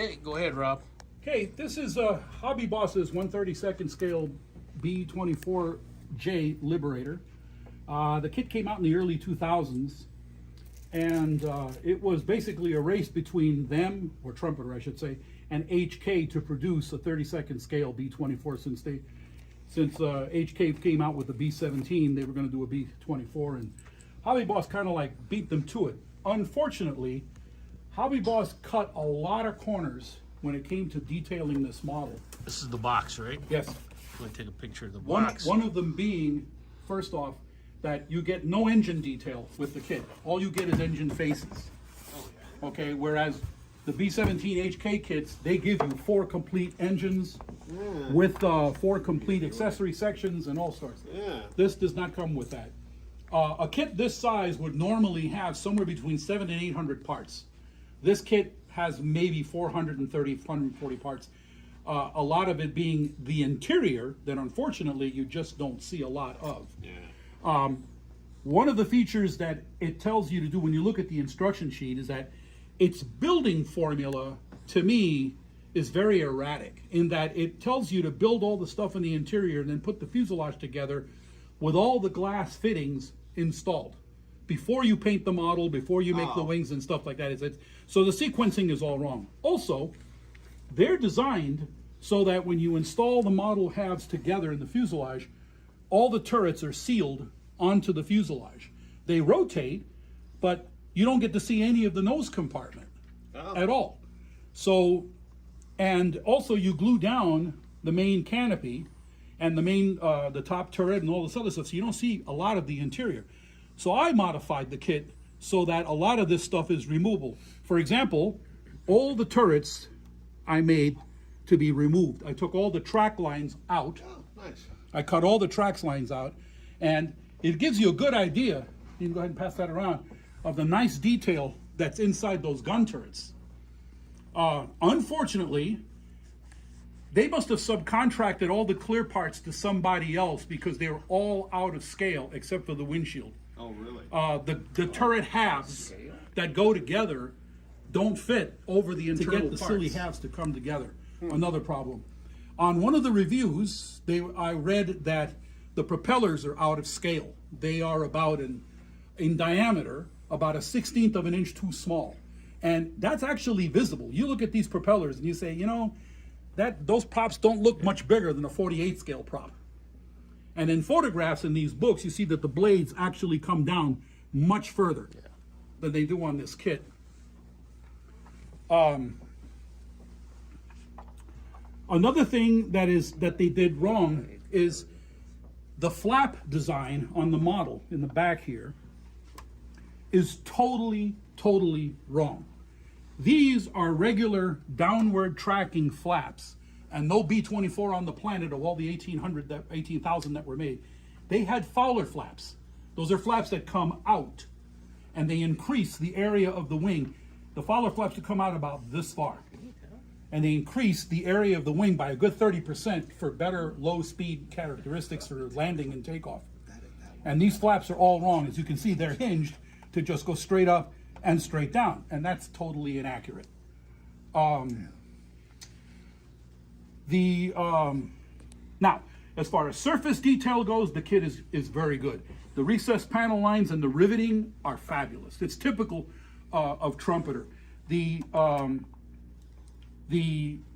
Okay, go ahead, Rob. Okay, this is HobbyBoss's 1/32 scale B24J Liberator. The kit came out in the early 2000s, and it was basically a race between them, or Trumpeter I should say, and HK to produce a 32nd scale B24. Since HK came out with the B17, they were going to do a B24, and HobbyBoss kind of like beat them to it. Unfortunately, HobbyBoss cut a lot of corners when it came to detailing this model. This is the box, right? Yes. I'm going to take a picture of the box. One of them being, first off, that you get no engine detail with the kit. All you get is engine faces. Oh, yeah. Okay, whereas the B17 HK kits, they give you 4 complete engines with 4 complete accessory sections and all sorts. Yeah. This does not come with that. A kit this size would normally have somewhere between 700 and 800 parts. This kit has maybe 430, 440 parts. A lot of it being the interior that unfortunately you just don't see a lot of. Yeah. One of the features that it tells you to do when you look at the instruction sheet is that its building formula, to me, is very erratic in that it tells you to build all the stuff in the interior and then put the fuselage together with all the glass fittings installed before you paint the model, before you make the wings and stuff like that. So the sequencing is all wrong. Also, they're designed so that when you install the model halves together in the fuselage, all the turrets are sealed onto the fuselage. They rotate, but you don't get to see any of the nose compartment at all. So, and also you glue down the main canopy and the main, the top turret and all this other stuff, so you don't see a lot of the interior. So I modified the kit so that a lot of this stuff is removable. For example, all the turrets I made to be removed. I took all the track lines out. Oh, nice. I cut all the track lines out, and it gives you a good idea, you can go ahead and pass that around, of the nice detail that's inside those gun turrets. Unfortunately, they must have subcontracted all the clear parts to somebody else because they were all out of scale except for the windshield. Oh, really? The turret halves that go together don't fit over the internal parts. To get the silly halves to come together. Another problem. On one of the reviews, I read that the propellers are out of scale. They are about in diameter, about a 1/16 of an inch too small. And that's actually visible. You look at these propellers and you say, you know, those props don't look much bigger than a 48 scale prop. And in photographs in these books, you see that the blades actually come down much further than they do on this kit. Another thing that they did wrong is the flap design on the model in the back here is totally wrong. These are regular downward tracking flaps, and no B-24 on the planet of all the 18,000 that were made. They had Fowler flaps. Those are flaps that come out, and they increase the area of the wing. The Fowler flaps come out about this far, and they increase the area of the wing by a good 30% for better low-speed characteristics for landing and takeoff. And these flaps are all wrong. As you can see, they're hinged to just go straight up and straight down, and that's totally inaccurate. Now, as far as surface detail goes, the kit is very good. The recessed panel lines and the riveting are fabulous. It's typical of Trumpeter. The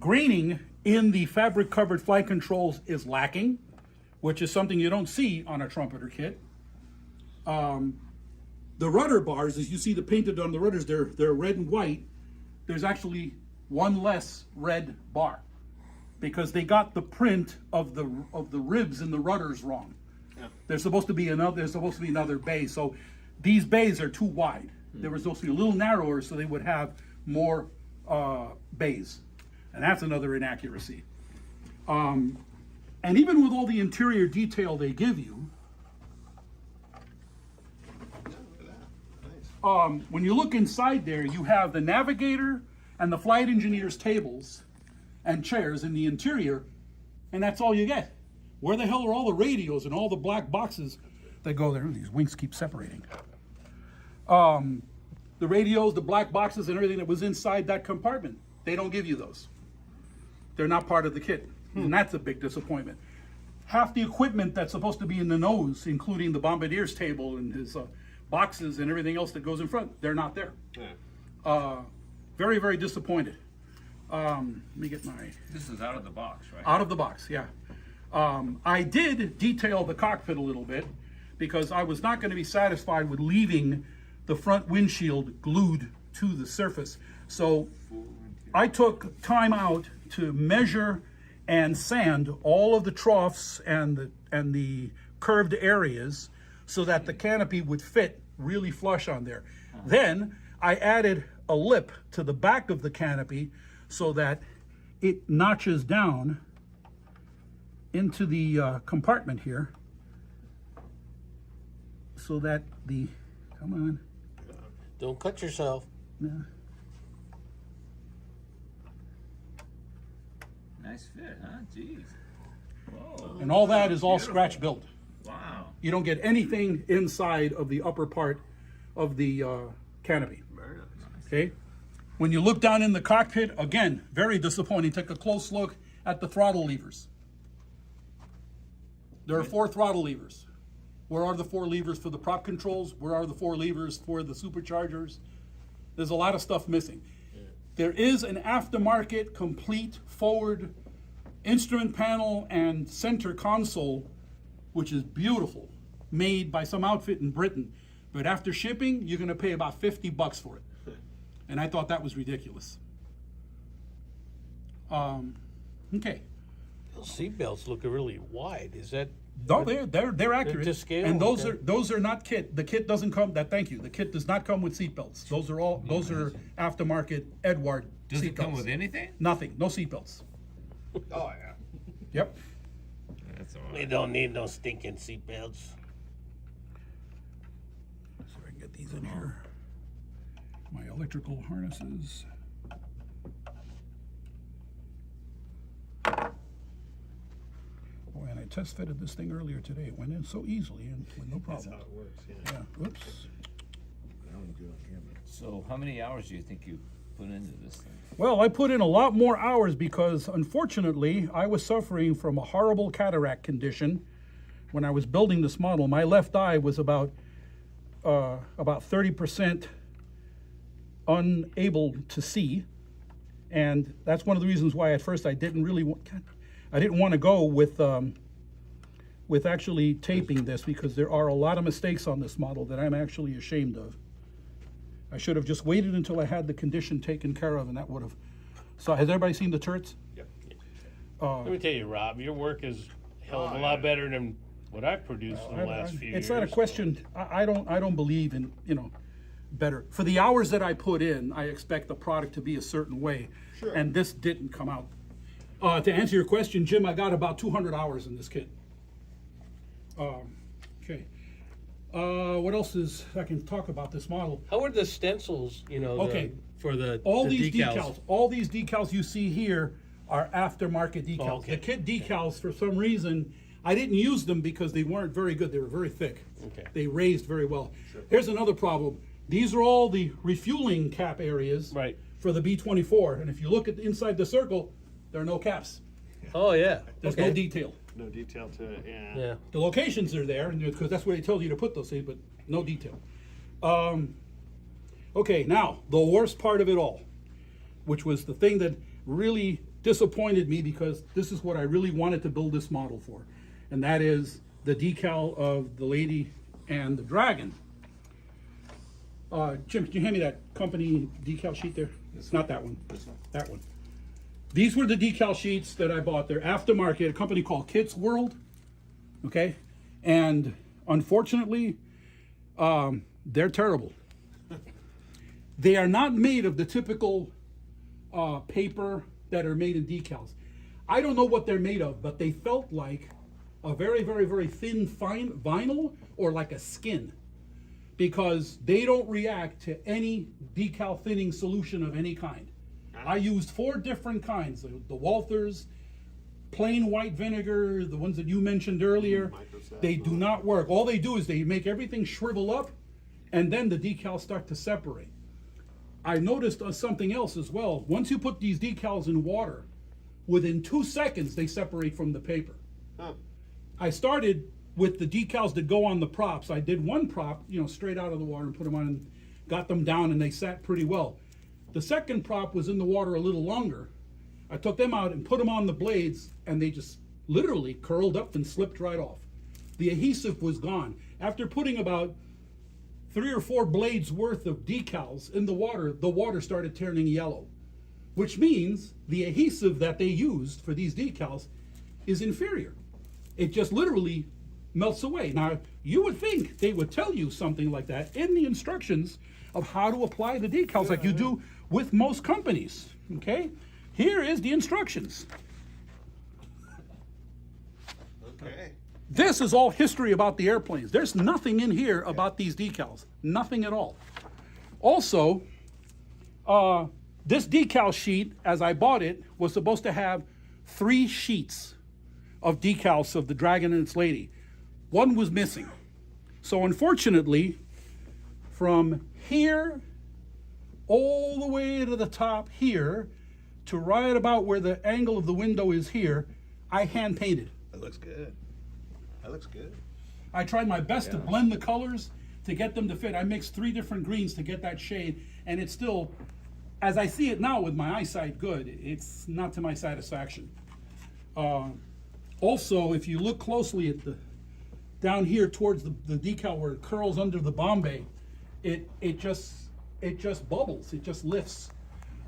graining in the fabric-covered flight controls is lacking, which is something you don't see on a Trumpeter kit. The rudder bars, as you see the painted on the rudders, they're red and white. There's actually one less red bar because they got the print of the ribs in the rudders wrong. Yeah. There's supposed to be another bay, so these bays are too wide. They were supposed to be a little narrower so they would have more bays, and that's another inaccuracy. And even with all the interior detail they give you, when you look inside there, you have the navigator and the flight engineer's tables and chairs in the interior, and that's all you get. Where the hell are all the radios and all the black boxes that go there? These wings keep separating. The radios, the black boxes, and everything that was inside that compartment. They don't give you those. They're not part of the kit, and that's a big disappointment. Half the equipment that's supposed to be in the nose, including the bombardier's table and his boxes and everything else that goes in front, they're not there. Very, very disappointed. Let me get my... This is out of the box, right? Out of the box, yeah. I did detail the cockpit a little bit because I was not going to be satisfied with leaving the front windshield glued to the surface. So I took time out to measure and sand all of the troughs and the curved areas so that the canopy would fit really flush on there. Then I added a lip to the back of the canopy so that it notches down into the compartment here so that the, come on. Don't cut yourself. Yeah. Nice fit, huh? Jeez. Whoa. And all that is all scratch built. Wow. You don't get anything inside of the upper part of the canopy. Very nice. Okay? When you look down in the cockpit, again, very disappointing. Take a close look at the throttle levers. There are 4 throttle levers. Where are the 4 levers for the prop controls? Where are the 4 levers for the superchargers? There's a lot of stuff missing. There is an aftermarket complete forward instrument panel and center console, which is beautiful, made by some outfit in Britain. But after shipping, you're gonna pay about $50 for it. And I thought that was ridiculous. Okay. Those seatbelts look really wide. Is that? No, they're accurate. to scale? And Okay. those are not kit. The kit doesn't come. Thank you. The kit does not come with seatbelts. Those are aftermarket Edward Does it come seatbelts. with anything? Nothing. No seatbelts. Oh, yeah. Yep. That's all We right. don't need no stinking seatbelts. So I can get these in here. My electrical harnesses. Boy, and I test fitted this thing earlier today. It went in so easily and with no problem. That's how it works, yeah. Yeah. Oops. So how many hours do you think you put into this thing? Well, I put in a lot more hours because, unfortunately, I was suffering from a horrible cataract condition when I was building this model. My left eye was about 30% unable to see, and that's one of the reasons why at first I didn't want to go with actually taping this, because there are a lot of mistakes on this model that I'm actually ashamed of. I should have just waited until I had the condition taken care of, and that would have. So, has everybody seen the turrets? Yep. Let me tell you, Rob, your work is hell of a lot better than what I've produced in the last few years. It's not a question. I don't believe in better. For the hours that I put in, I expect the product to be a certain way, and this didn't come out. To answer your question, Jim, I got about 200 hours in this kit. Okay. What else is I can talk about this model? How are the stencils? Okay. For the All the these decals, all these decals you see here are aftermarket decals. Oh, okay. The kit decals, for some reason, I didn't use them because they weren't very good. They were very thick. Okay. They raised very well. Here's another problem. These are all the refueling cap areas Right. for the B-24. And if you look at inside the circle, there are no caps. Oh yeah. There's okay. no detail. No detail to it, yeah. Yeah. The locations are there because that's where they tell you to put those things, but no detail. Okay, now the worst part of it all, which was the thing that really disappointed me, because this is what I really wanted to build this model for, and that is the decal of the lady and the dragon. Jim, can you hand me that company decal sheet there? It's not that one. That one. These were the decal sheets that I bought. They're aftermarket, a company called Kits World. Okay? And unfortunately, they're terrible. They are not made of the typical paper that are made in decals. I don't know what they're made of, but they felt like a very, very, very thin, fine vinyl, or like a skin, because they don't react to any decal thinning solution of any kind. I used 4 different kinds, the Walthers, plain white vinegar, the ones that you mentioned earlier. They do not work. All they do is they make everything shrivel up, and then the decals start to separate. I noticed something else as well. Once you put these decals in water, within 2 seconds they separate from the paper. Huh. I started with the decals that go on the props. I did one prop, straight out of the water and put them on and got them down, and they sat pretty well. The second prop was in the water a little longer. I took them out and put them on the blades, and they just literally curled up and slipped right off. The adhesive was gone. After putting about 3 or 4 blades worth of decals in the water started turning yellow, which means the adhesive that they used for these decals is inferior. It just literally melts away. Now, you would think they would tell you something like that in the instructions of how to apply the decals like you do with most companies, okay? Here is the instructions. Okay. This is all history about the airplanes. There's nothing in here about these decals. Nothing at all. Also, this decal sheet, as I bought it, was supposed to have 3 sheets of decals of the Dragon and its lady. One was missing. So unfortunately, from here all the way to the top here to right about where the angle of the window is here, I hand painted. That looks good. That looks good. I tried my best to blend the colors to get them to fit. I mixed 3 different greens to get that shade, and it's still, as I see it now with my eyesight good, it's not to my satisfaction. Also, if you look closely at the down here towards the decal where it curls under the Bombay, it just bubbles, it just lifts.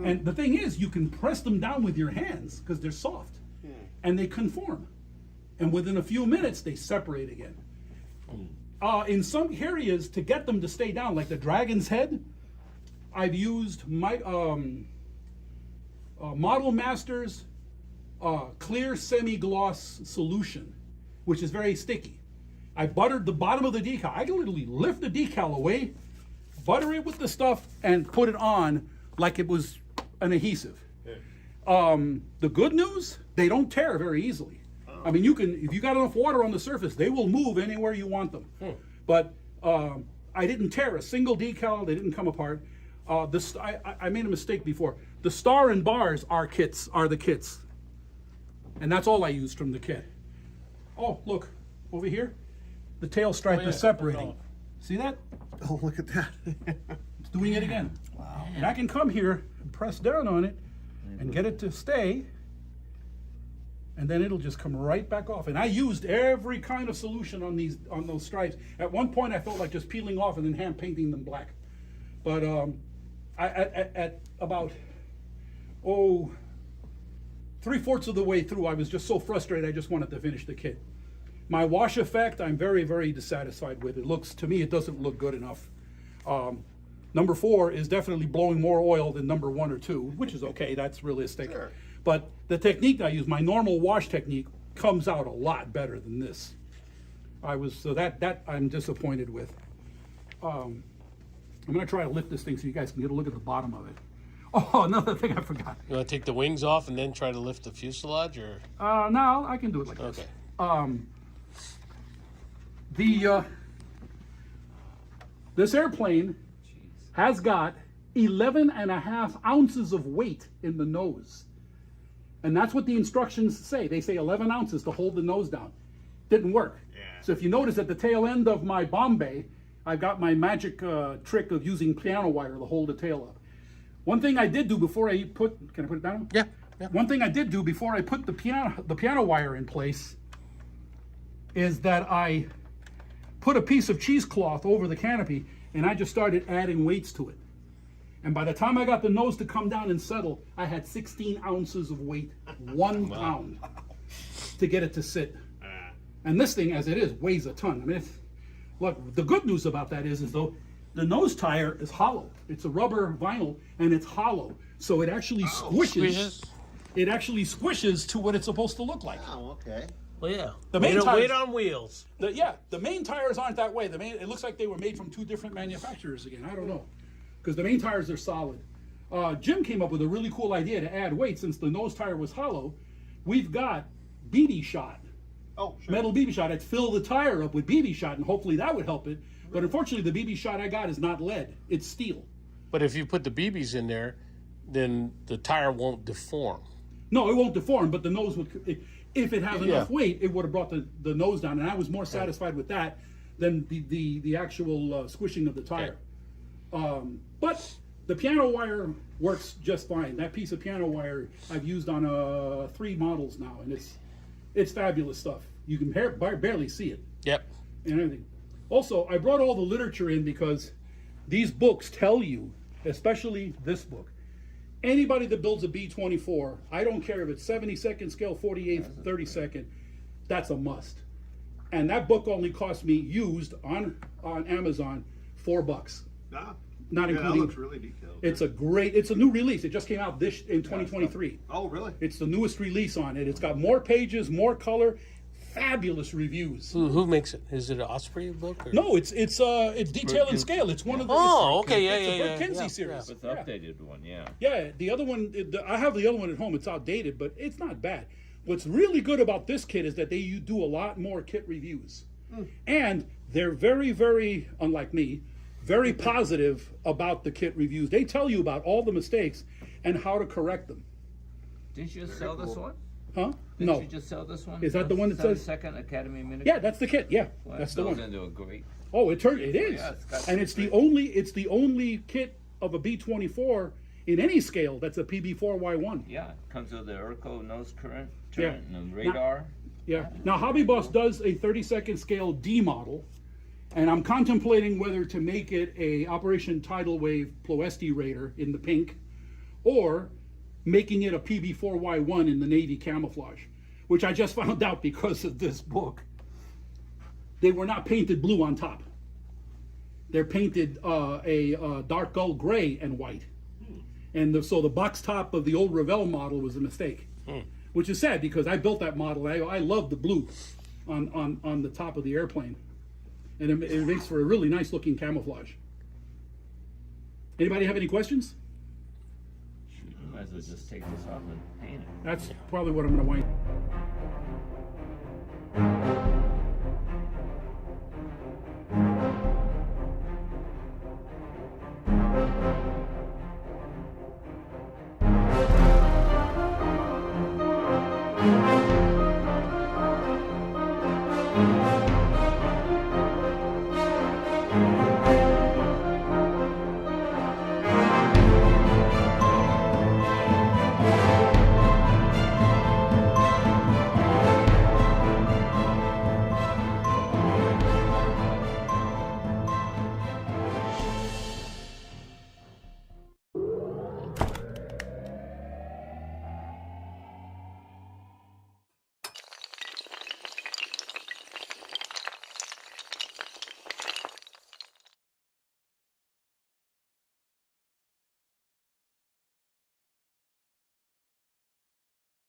And the thing is, you can press them down with your hands because they're soft, and they conform. And within a few minutes, they separate again. In some areas, to get them to stay down, like the Dragon's head, I've used my Model Masters clear semi-gloss solution, which is very sticky. I buttered the bottom of the decal. I can literally lift the decal away, butter it with the stuff, and put it on like it was an adhesive. The good news, they don't tear very easily. I mean, if you got enough water on the surface, they will move anywhere you want them. But I didn't tear a single decal. They didn't come apart. I made a mistake before. The star and bars are the kits. And that's all I used from the kit. Oh, look, over here, the tail stripe is separating. See that? Oh, look at that. It's doing it again. Wow. And I can come here and press down on it and get it to stay, and then it'll just come right back off. And I used every kind of solution on those stripes. At one point, I felt like just peeling off and then hand painting them black. But at about 3/4 of the way through, I was just so frustrated. I just wanted to finish the kit. My wash effect, I'm very, very dissatisfied with. To me, it doesn't look good enough. Number 4 is definitely blowing more oil than number 1 or 2, which is okay. That's realistic. Sure. But the technique I use, my normal wash technique, comes out a lot better than this. That I'm disappointed with. I'm gonna try to lift this thing so you guys can get a look at the bottom of it. Oh, another thing I forgot. You want to take the wings off and then try to lift the fuselage, or? No, I can do it like this. This airplane has got 11.5 ounces of weight in the nose. And that's what the instructions say. They say 11 ounces to hold the nose down. Didn't work. Yeah. So if you notice at the tail end of my Bombay, I've got my magic trick of using piano wire to hold the tail up. One thing I did do before can I put it down? Yeah. One thing I did do before I put the piano wire in place is that I put a piece of cheesecloth over the canopy and I just started adding weights to it. And by the time I got the nose to come down and settle, I had 16 ounces of weight, 1 pound, to get it to sit. And this thing, as it is, weighs a ton. I mean, look, the good news about that is though the nose tire is hollow. It's a rubber vinyl and it's hollow, so it actually squishes. It actually squishes to what it's supposed to look like. Oh, okay. Well, yeah. The main tires, weight on wheels. The main tires aren't that way. It looks like they were made from 2 different manufacturers again. I don't know, because the main tires are solid. Jim came up with a really cool idea to add weight. Since the nose tire was hollow, we've got BB shot. Oh, sure. Metal BB shot. I'd fill the tire up with BB shot, and hopefully that would help it. But unfortunately, the BB shot I got is not lead; it's steel. But if you put the BBs in there, then the tire won't deform. No, it won't deform, but the nose would, if it has enough Yeah. weight, it would have brought the nose down, and I was more satisfied with that than the actual squishing of the tire. But the piano wire works just fine. That piece of piano wire I've used on 3 models now, and it's fabulous stuff. You can barely see it Yep. and everything. Also, I brought all the literature in because these books tell you, especially this book, anybody that builds a B24, I don't care if it's 72nd scale, 48th, 32nd, that's a must. And that book only cost me used on Amazon $4, Nah. not Yeah, that including. looks really detailed. It's a new release. It just came out in 2023. Oh, really? It's the newest release on it. It's got more pages, more color, fabulous reviews. Who makes it? Is it an Osprey book? Or? No, it's detail and scale. It's one of the. Oh, it's- okay, it's yeah, a yeah, Bert Kinsey yeah, series. With the updated one, yeah. Yeah, the other one, I have the other one at home. It's outdated, but it's not bad. What's really good about this kit is that you do a lot more kit reviews. And they're very, very, unlike me, very positive about the kit reviews. They tell you about all the mistakes and how to correct them. Didn't you just sell this one? Huh? Didn't No. you just sell this one? Is that the one that says- Second Academy Minute? Yeah, that's the kit. Yeah, Well, that's that the goes one. into a great. Oh, it is. Yeah, it's got And it's the only kit of a B24 in any scale that's a PB4Y1. Yeah, it comes with the Urco nose current, Yeah. and the radar. Yeah. Now, HobbyBoss does a 32nd scale D model, and I'm contemplating whether to make it a Operation Tidal Wave Ploesti Raider in the pink, or making it a PB4Y1 in the navy camouflage, which I just found out because of this book. They were not painted blue on top. They're painted a dark gold gray and white. And so the box top of the old Revell model was a mistake. Which is sad because I built that model. I love the blue on the top of the airplane. And it makes for a really nice looking camouflage. Anybody have any questions? You might as well just take this off and paint it. That's probably what I'm going to wind.